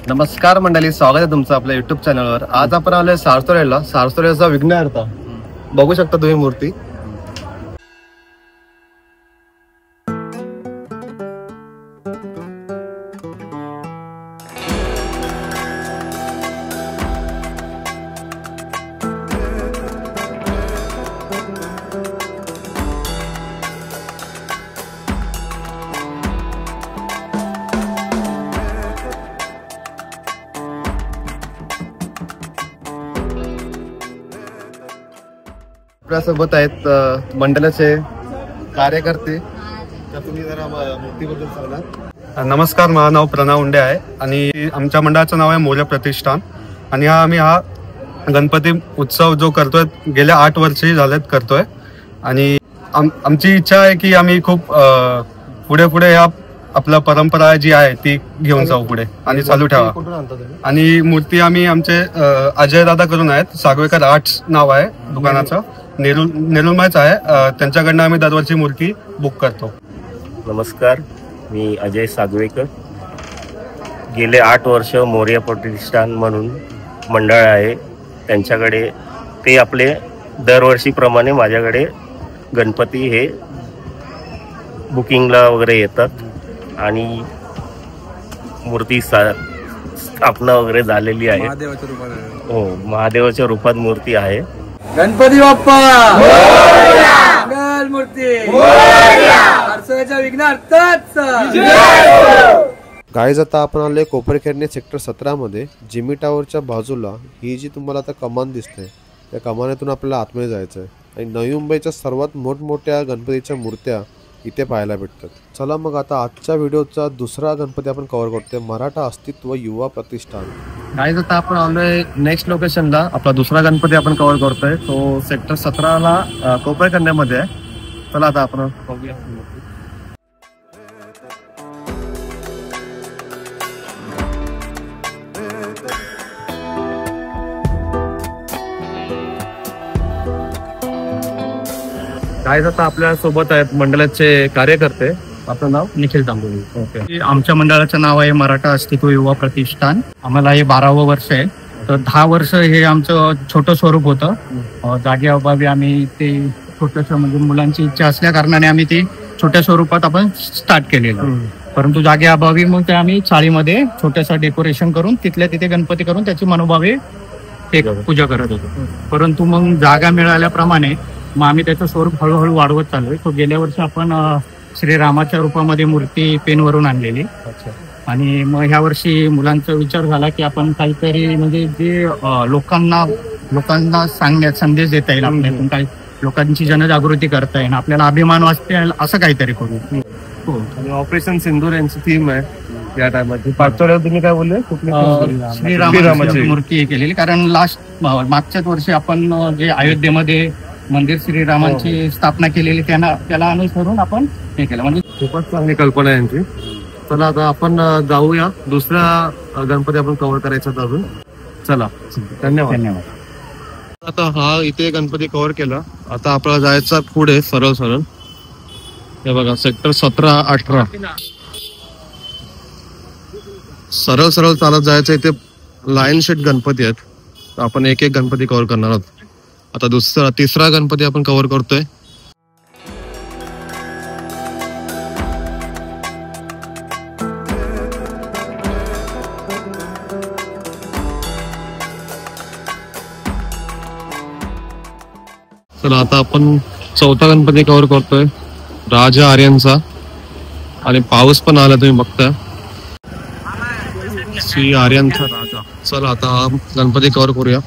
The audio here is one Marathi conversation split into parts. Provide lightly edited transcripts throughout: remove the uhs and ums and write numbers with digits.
नमस्कार मंडळी, स्वागत आहे तुमचं आपल्या युट्यूब चॅनलवर। आज आपण आलोय सारसोळ्याला। सारसोळ्याचा विघ्नहर्ता बघू शकता तुम्ही मूर्ती। आपल्यासोबत आहेत मंडळाचे कार्यकर्ते, तर तुम्ही जरा मूर्तीबद्दल सांगा। नमस्कार, माझं नाव प्रणव उंडे आहे आणि आमच्या मंडळाचं नाव आहे मौर्य प्रतिष्ठान। आणि आम्ही हा गणपती उत्सव जो करतोय गेल्या 8 वर्षे झालेत करतोय। आणि आमची इच्छा आहे की आम्ही खूप पुढे पुढे ह्या आपला परंपरा जी आहे ती घेऊन जाऊ पुढे आणि चालू ठेवा। आणि मूर्ती आम्ही आमचे अजय दादा करून आहेत, सागवेकर आर्ट्स नाव आहे दुकानाचं, नेरुलमयच आहे। त्यांच्याकडनं आम्ही दरवर्षी मूर्ती बुक करतो। नमस्कार, मी अजय सागवेकर। गेले 8 वर्ष मौर्य प्रतिष्ठान म्हणून मंडळ आहे त्यांच्याकडे, ते आपले दरवर्षीप्रमाणे माझ्याकडे गणपती हे बुकिंगला वगैरे येतात आणि मूर्ती स्थापना वगैरे झालेली आहे। हो, महादेवाच्या रूपात मूर्ती आहे। गणपती बाप्पा मंगल मूर्ती सारसोळ्याच्या विघ्नहर्ता। गाईज, आता आपण आलोय कोपरखेरणे सेक्टर 17 मध्ये जिमी टावरच्या बाजूला। ही जी तुम्हाला आता कमान दिसते, त्या कमानातून आपल्याला आतमध्ये जायचं आहे आणि नवी मुंबईच्या सर्वात मोठमोठ्या गणपतीच्या मूर्त्या इथे पाहायला भेटतात। चला मग आता आजच्या व्हिडिओचा दुसरा गणपती आपण कव्हर करतोय, मराठा अस्तित्व युवा प्रतिष्ठान। गाईज, आता आपण आलोय नेक्स्ट लोकेशनला। आपला दुसरा गणपती आपण कव्हर करतोय, तो सेक्टर 17ला कोपरखेरण्यामध्ये आहे। चला आता आपण बघूया। गाईज, आता आपल्या सोबत आहेत मंडळाचे कार्यकर्ते। आपलं नाव? निखिल तांबोळी। ओके। आमच्या मंडळाचं नाव आहे मराठा अस्तित्व युवा प्रतिष्ठान। आम्हाला हे 12वं वर्ष आहे। तर 10 वर्ष हे आमचं छोटं स्वरूप होतं। जागेअभावी आम्ही ते छोटंसं, म्हणजे मुलांची इच्छा असल्या कारणाने आम्ही ते छोट्या स्वरूपात आपण स्टार्ट केलेलं। परंतु जागेअभावी मग ते आम्ही चाळीमध्ये छोटंसं डेकोरेशन करून तिथल्या तिथे गणपती करून त्याची मनोभावे पूजा करत होतो। परंतु मग जागा मिळाल्याप्रमाणे मग आम्ही त्याचं स्वरूप हळूहळू वाढवत चाललोय। तो गेल्या वर्षी आपण श्रीरामाच्या रूपामध्ये मूर्ती पेनवरून आणलेली। आणि मग ह्या वर्षी मुलांचा विचार झाला की आपण काहीतरी, म्हणजे जे लोकांना सांगण्यात संदेश देता येईल, आपल्यातून काही लोकांची जनजागृती करता येईल, आपल्याला अभिमान वाटते, असं काहीतरी करू। हो, आणि ऑपरेशन सिंदूर यांची थीम आहे या टाइममध्ये। पाचोळ्यावर तुम्ही काय बोलले? श्रीरामाची मूर्ती केलेली, कारण मागच्याच वर्षी आपण जे अयोध्येमध्ये मंदिर श्रीरामांची स्थापना केलेली त्याला अनुसरून आपण हे केलं। म्हणजे खूपच चांगली कल्पना आहे यांची। चला आता आपण जाऊया, दुसरा गणपती आपण कव्हर करायचा अजून। चला, धन्यवाद। आता हा इथे गणपती कव्हर केला। आता आपल्याला जायचा पुढे सरळ सरळ, हे बघा सेक्टर 17, 18 सरळ सरळ चालत जायचं। इथे लाईन शेट गणपती आहेत, आपण एक एक गणपती कव्हर करणार आहोत। आता तिसरा गणपती आपण कव्हर करतोय। चला आता आपण चौथा गणपती कव्हर करतोय, राजा आर्यांचा। आणि पाऊस पण आला, तुम्ही बघता, श्री आर्यांचा राजा। चला आता हा गणपती कव्हर करूया।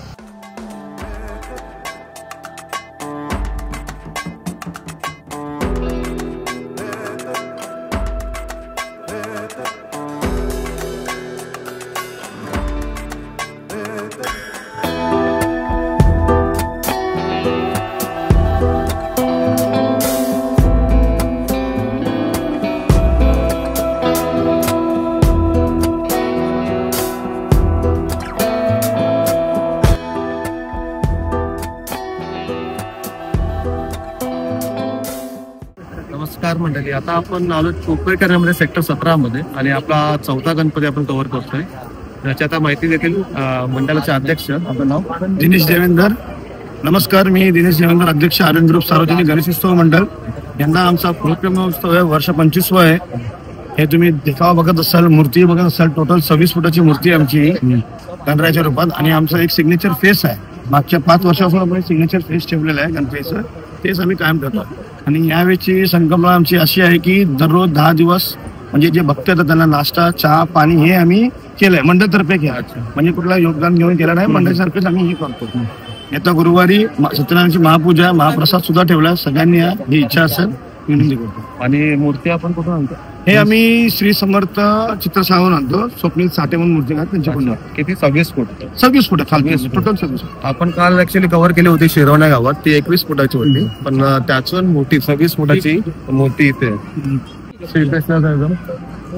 नमस्कार मंडळी, आता आपण आलो कोपरखेरण्यामध्ये सेक्टर 17 मध्ये आणि आपला चौथा गणपती आपण कव्हर करतोय। त्याची आता माहिती देतील मंडळाचे अध्यक्ष. आपलं नाव? दिनेश देवेंद्र. नमस्कार, मी दिनेश देवेंद्र, अध्यक्ष आर्यन ग्रुप सार्वजनिक गणेशोत्सव मंडळ. यंदा आमचा पूर्वक्रमोत्सव आहे, वर्ष 25वा आहे. हे तुम्ही देखावा बघत असाल, मूर्ती बघत असाल. टोटल 26 फुटाची मूर्ती आहे आमची गणरायाच्या रूपात. आणि आमचा एक सिग्नेचर फेस आहे. मागच्या 5 वर्षापासून आपण सिग्नेचर फेस ठेवलेलं आहे गणपतीचं, तेच आम्ही कायम ठेवतो. आणि यावेळची संकल्पना आमची अशी आहे की दररोज 10 दिवस म्हणजे जे भक्त येतात त्यांना नाश्ता, चहा, पाणी हे आम्ही केलंय, मंडळतर्फे केलं. म्हणजे कुठला योगदान घेऊन केलं नाही, मंडळातर्फेच आम्ही हे करतो. येत्या गुरुवारी सत्यनारायणची महापूजा, महाप्रसाद सुद्धा ठेवला. सगळ्यांनी ही इच्छा असेल विनंती करतो. आणि मूर्ती आपण कुठून आणतो? हे आम्ही श्री समर्थ चित्रसाळून आणतो. स्वप्नील साठे म्हणून मूर्ती आहेत त्यांच्याकडून. किती? 26 फूट. 26 फूट खाली, टोटल 26 फूट. आपण काल ऍक्च्युली कव्हर केली होती शिरवण्या गावात, ती 21 फुटाची होती. पण त्यातून मोठी 26 फुटाची मूर्ती इथे श्रीकृष्णाचं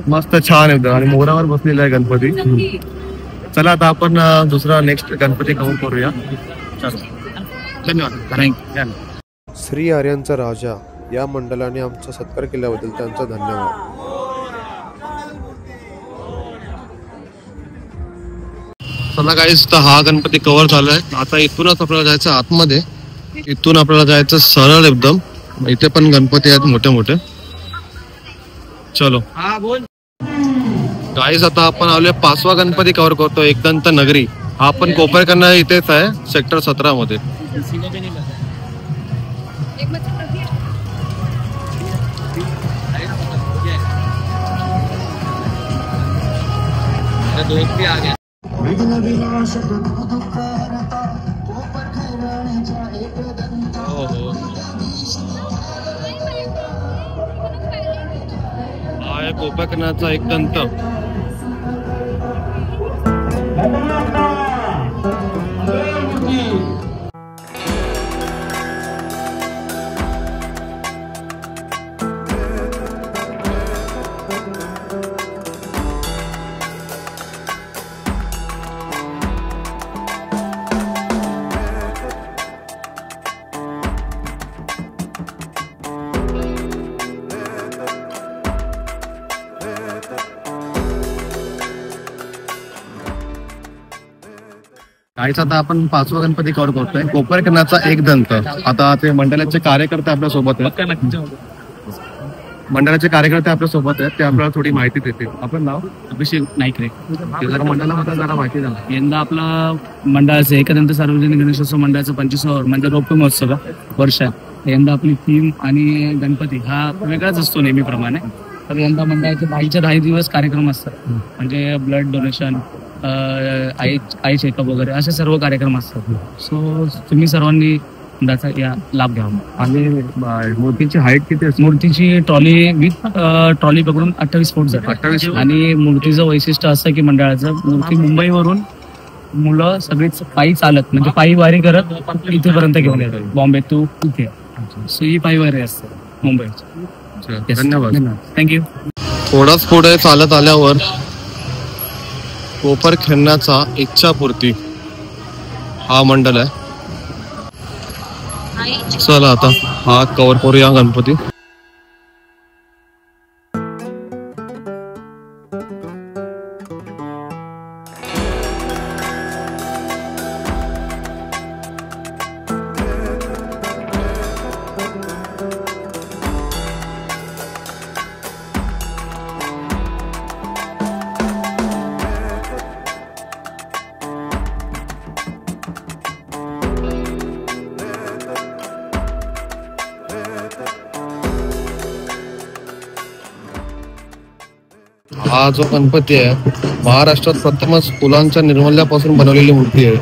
मस्त छान एकदम. आणि मोरावर बसलेला आहे गणपती. चला आता आपण दुसरा नेक्स्ट गणपती कव्हर करूया. धन्यवाद. थँक्यू. श्री आर्यांचा राजा या मंडळाने आमचा सत्कार केल्याबद्दल त्यांचा धन्यवाद. चला गाईस, तर हा गणपती कव्हर झालाय. आता इथूनच आपल्याला जायचं आतमध्ये. इथून आपल्याला जायचं सरळ एकदम. इथे पण गणपती आहेत मोठे मोठे. चलो गाईस, आता आपण आलोय 5वा गणपती कव्हर करतो, एकदंत नगरी. हा पण कोपरकन्ना इथेच आहे, सेक्टर 17 मध्ये. हा आहे कोपरकन्नाचा एक दंत. काहीच आता आपण 5वा गणपती कव्हर करतोय, कोपरकन्नाचा एक दंत. आता ते मंडळाचे कार्यकर्ते आपल्या सोबत आहेत. मंडळाचे कार्यकर्ते आपल्या सोबत आहेत, ते आपल्याला थोडी माहिती देतील. आपलं नाव? अभिषेक नाईकरे. जरा मंडळाबद्दल जरा माहिती द्या. यंदा आपला मंडळाचं एकदंत सार्वजनिक गणेशोत्सव मंडळाचं 25वा म्हणजे रौप्य महोत्सव वर्ष आहे. यंदा आपली थीम आणि गणपती हा वेगळाच असतो नेहमीप्रमाणे. तर यंदा मंडळाचे 10 दिवस कार्यक्रम असतात. म्हणजे ब्लड डोनेशन, आई चेकअप वगैरे असे सर्व कार्यक्रम असतात. सो तुम्ही सर्वांनी त्याचा या लाभ घ्यावा. आणि मूर्तीची हाईट किती असते? मूर्तीची ट्रॉली विथ ट्रॉली पकडून 28 फूट जाते. 28. आणि मूर्तीचं वैशिष्ट्य असं की मंडळाचं मूर्ती मुंबईवरून मुलं सगळीच पायी चालत म्हणजे पायी वारी करत इथेपर्यंत घेऊन येतात, बॉम्बे टू इथे. सो ही पायी वारी असते मुंबईची. धन्यवाद. थँक्यू. थोडाच पुढे चालत आल्यावर कोपरखन्नाचा इच्छापूर्ती हा मंडळ आहे. चला आता हा कव्हर करूया गणपती. हा जो गणपती आहे महाराष्ट्रात प्रथमच फुलांच्या निर्मल्यापासून बनवलेली मूर्ती आहे.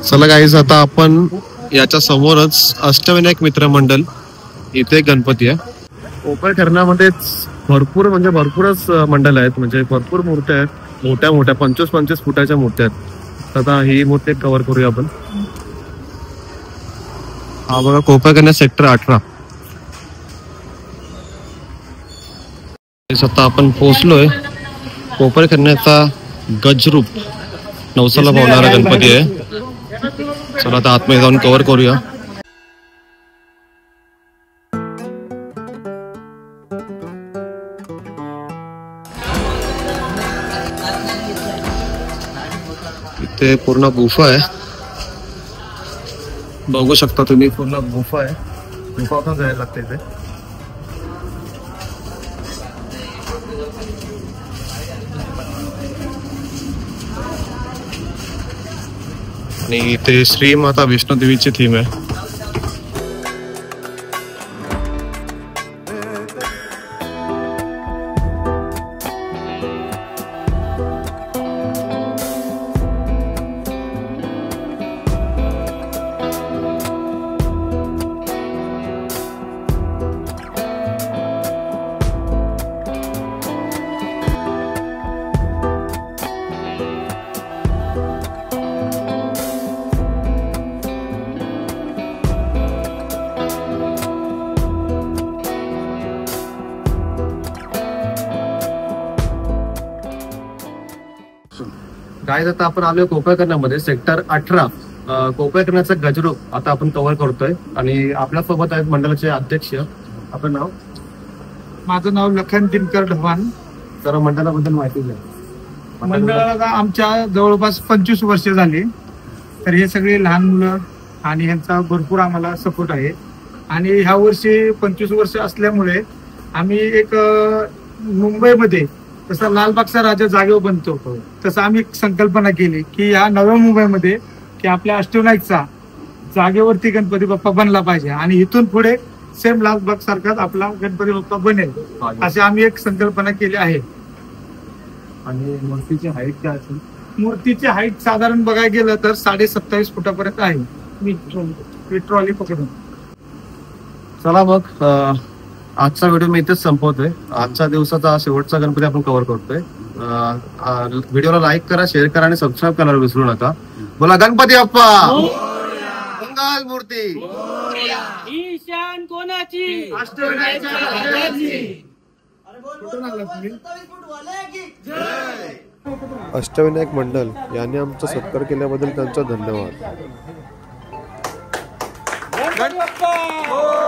चला गाईज, आता आपण याच्या समोरच अष्टविनायक मित्र मंडळ इथे गणपती आहे. कोपरखन्नामध्येच भरपूरच मंडळ आहेत. म्हणजे भरपूर मूर्त्या आहेत, मोठ्या मोठ्या 25-25 फुटाच्या मूर्त्या आहेत. आता ही मूर्ती कव्हर करूया आपण. हा बघा कोपरकन्ना सेक्टर 18. आता आपण पोहोचलोय कोपरकन्नाचा गजरूप नवसाला पावणारा गणपती आहे. चला आता आतमध्ये जाऊन कव्हर करूया. इथे पूर्ण गुफा आहे, बघू शकता तुम्ही. पूर्ण गुफा आहे, गुफातून जायला लागते इथे. आणि इथे श्री माता वैष्णोदेवीची थीम आहे. गाईज आता आपण आलोय कोपरकरणामध्ये सेक्टर 18 कोपरकरणाचा गजरूप आता आपण कव्हर करतोय. आणि आपल्या सोबत आहेत मंडळाचे अध्यक्ष. आपलं नाव? माझं नाव लखन दिनकर ढवाण. तर मंडळाबद्दल माहिती द्या. मंडळाला आमच्या जवळपास 25 वर्ष झाली. तर हे सगळे लहान मुलं आणि ह्यांचा भरपूर आम्हाला सपोर्ट आहे. आणि ह्या वर्षी 25 वर्ष असल्यामुळे आम्ही एक मुंबईमध्ये जसा लालबागचा राजा जागेवर बनतो तसं आम्ही एक संकल्पना केली की या नव्या मुंबईमध्ये की आपल्या अष्टविनायकचा जागेवरती गणपती बाप्पा बनला पाहिजे आणि इथून पुढे सेम लालबाग सारखाच आपला गणपती बाप्पा बनेल अशी आम्ही एक संकल्पना केली आहे. आणि मूर्तीची हाईट काय असेल? मूर्तीची हाईट साधारण बघायला गेलं तर 27.5 फुटापर्यंत आहे. मी ट्रॉली पकडून. चला मग आजचा व्हिडिओ मी इथेच संपवतोय. आजच्या दिवसाचा शेवटचा गणपती आपण कव्हर करतोय. व्हिडिओला लाईक करा, शेअर करा आणि सबस्क्राईब करायला विसरू नका. बोला गणपती बाप्पा मंगल मूर्ती. ईशान कोणाची? अष्टविनायक मंडळ यांनी आमचा सत्कार केल्याबद्दल त्यांचा धन्यवाद. गणपती बाप्पा